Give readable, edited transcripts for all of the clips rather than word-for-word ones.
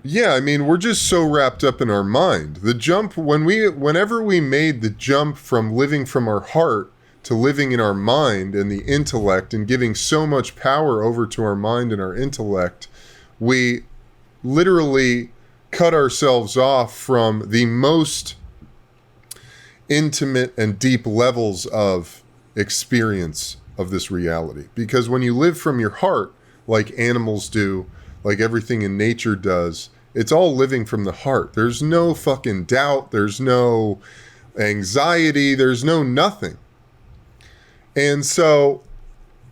Yeah, I mean, we're just so wrapped up in our mind. The jump whenever we made the jump from living from our heart to living in our mind and the intellect and giving so much power over to our mind and our intellect, we literally cut ourselves off from the most intimate and deep levels of experience of this reality. Because when you live from your heart, like animals do, like everything in nature does, it's all living from the heart. There's no fucking doubt. There's no anxiety. There's no nothing. And so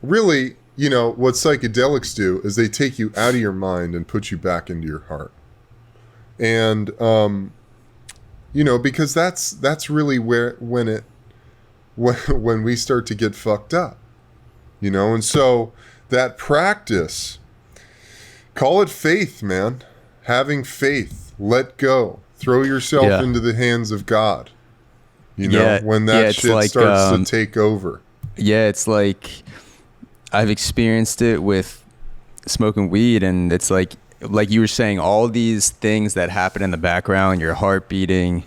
really, you know, what psychedelics do is they take you out of your mind and put you back into your heart. And, you know, because that's really when we start to get fucked up, you know? And so that practice, call it faith, man. Having faith, let go, throw yourself into the hands of God. You know, when that shit like, starts to take over. Yeah, it's like I've experienced it with smoking weed, and it's like you were saying, all these things that happen in the background, your heart beating,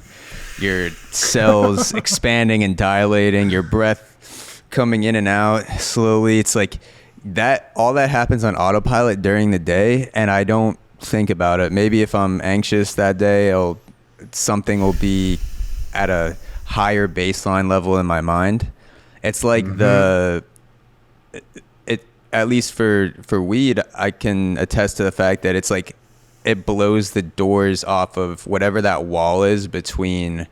your cells expanding and dilating, your breath coming in and out slowly. It's like that, all that happens on autopilot during the day, and I don't think about it. Maybe if I'm anxious that day, something will be at a higher baseline level in my mind. It's like at least for weed, I can attest to the fact that it's like it blows the doors off of whatever that wall is between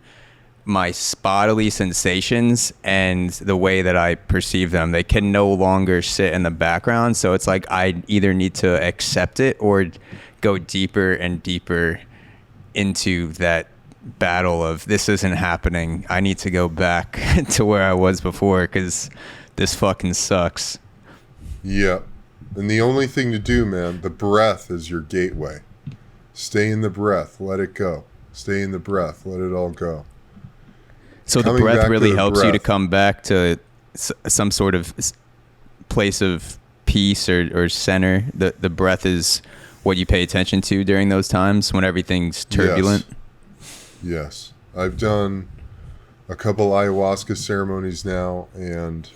my bodily sensations and the way that I perceive them. They can no longer sit in the background. So it's like I either need to accept it or go deeper and deeper into that battle of this isn't happening. I need to go back to where I was before because this fucking sucks. Yeah. And the only thing to do, man, the breath is your gateway. Stay in the breath. Let it go. Stay in the breath. Let it all go. So the breath really helps you to come back to some sort of place of peace or center. The breath is what you pay attention to during those times when everything's turbulent. Yes. I've done a couple ayahuasca ceremonies now, and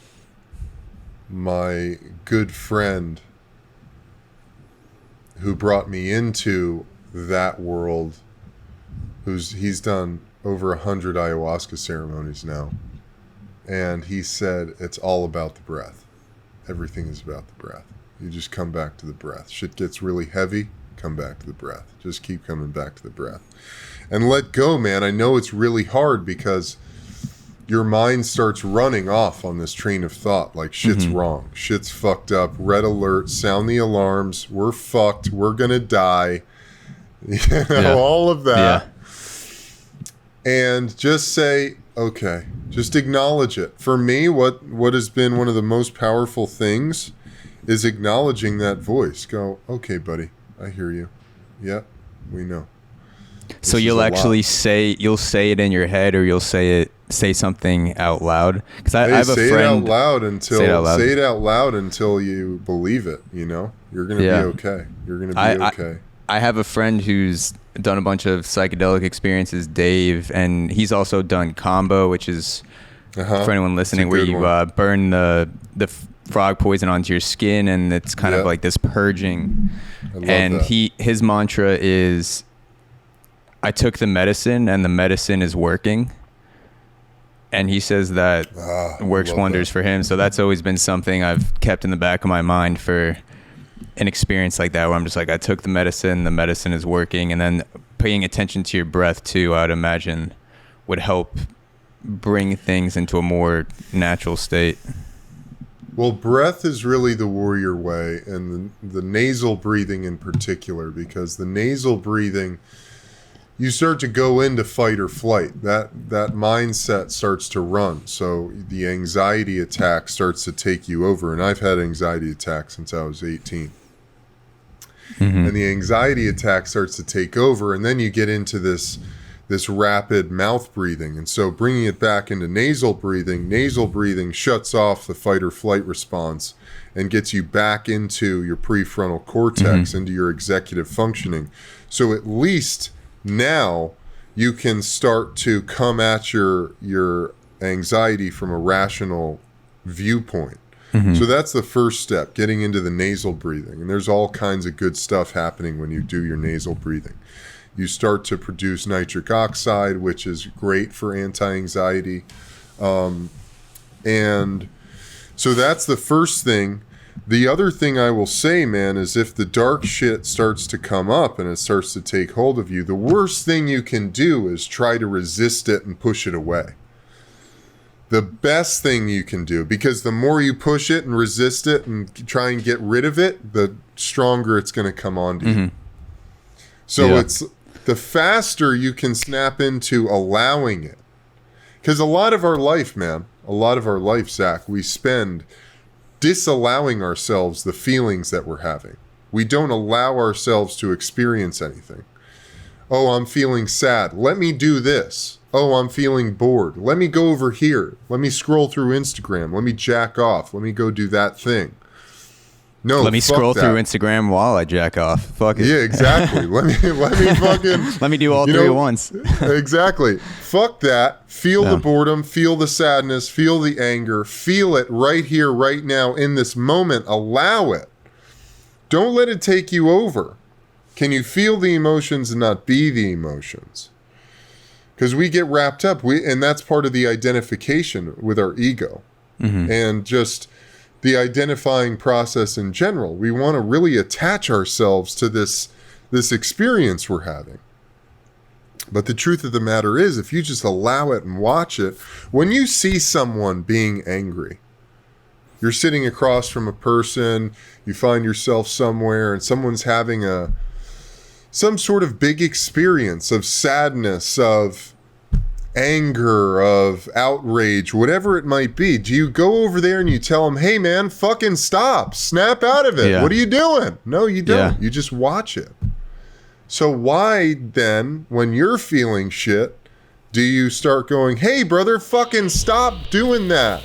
my good friend who brought me into that world, he's done over 100 ayahuasca ceremonies now, and he said it's all about the breath. Everything is about the breath. You just come back to the breath. Shit gets really heavy, come back to the breath. Just keep coming back to the breath and let go, man. I know it's really hard because your mind starts running off on this train of thought, like shit's wrong, shit's fucked up, red alert, sound the alarms, we're fucked, we're gonna die, all of that. And just say, okay, just acknowledge it. For me, what has been one of the most powerful things is acknowledging that voice. Go, okay, buddy, I hear you. Yeah, we know. So you'll actually say it in your head, or you'll say something out loud. Because I have a friend. Say it out loud until you believe it. You know, you're gonna be okay. You're gonna be okay. I have a friend who's done a bunch of psychedelic experiences, Dave, and he's also done combo, which is for anyone listening, where you burn the frog poison onto your skin, and it's kind of like this purging. And his mantra is, I took the medicine and the medicine is working. And he says that works wonders for him. So that's always been something I've kept in the back of my mind for an experience like that, where I'm just like, I took the medicine is working. And then paying attention to your breath too, I would imagine would help bring things into a more natural state. Well, breath is really the warrior way, and the nasal breathing in particular, because the nasal breathing, you start to go into fight or flight. That mindset starts to run. So the anxiety attack starts to take you over. And I've had anxiety attacks since I was 18. And the anxiety attack starts to take over. And then you get into this this rapid mouth breathing. And so bringing it back into nasal breathing shuts off the fight or flight response and gets you back into your prefrontal cortex, into your executive functioning. So at least now you can start to come at your anxiety from a rational viewpoint. So that's the first step, getting into the nasal breathing. And there's all kinds of good stuff happening when you do your nasal breathing. You start to produce nitric oxide, which is great for anti-anxiety. And so that's the first thing. The other thing I will say, man, is if the dark shit starts to come up and it starts to take hold of you, the worst thing you can do is try to resist it and push it away. The best thing you can do, because the more you push it and resist it and try and get rid of it, the stronger it's going to come onto you. So it's the faster you can snap into allowing it. Because a lot of our life, Zach, we spend disallowing ourselves the feelings that we're having. We don't allow ourselves to experience anything. Oh, I'm feeling sad. Let me do this. Oh, I'm feeling bored. Let me go over here. Let me scroll through Instagram. Let me jack off. Let me go do that thing. No, let me scroll through Instagram while I jack off. Fuck it. Yeah, exactly. let me fucking let me do all three at once. Exactly. Fuck that. Feel the boredom, feel the sadness, feel the anger, feel it right here, right now, in this moment. Allow it. Don't let it take you over. Can you feel the emotions and not be the emotions? Because we get wrapped up, and that's part of the identification with our ego, and just the identifying process in general. We want to really attach ourselves to this experience we're having. But the truth of the matter is, if you just allow it and watch it, when you see someone being angry, you're sitting across from a person, you find yourself somewhere, and someone's having some sort of big experience of sadness, of anger, of outrage, whatever it might be. Do you go over there and you tell them, hey man, fucking stop, snap out of it. What are you doing? No, you don't. You just watch it. So why then, when you're feeling shit, do you start going, hey brother, fucking stop doing that?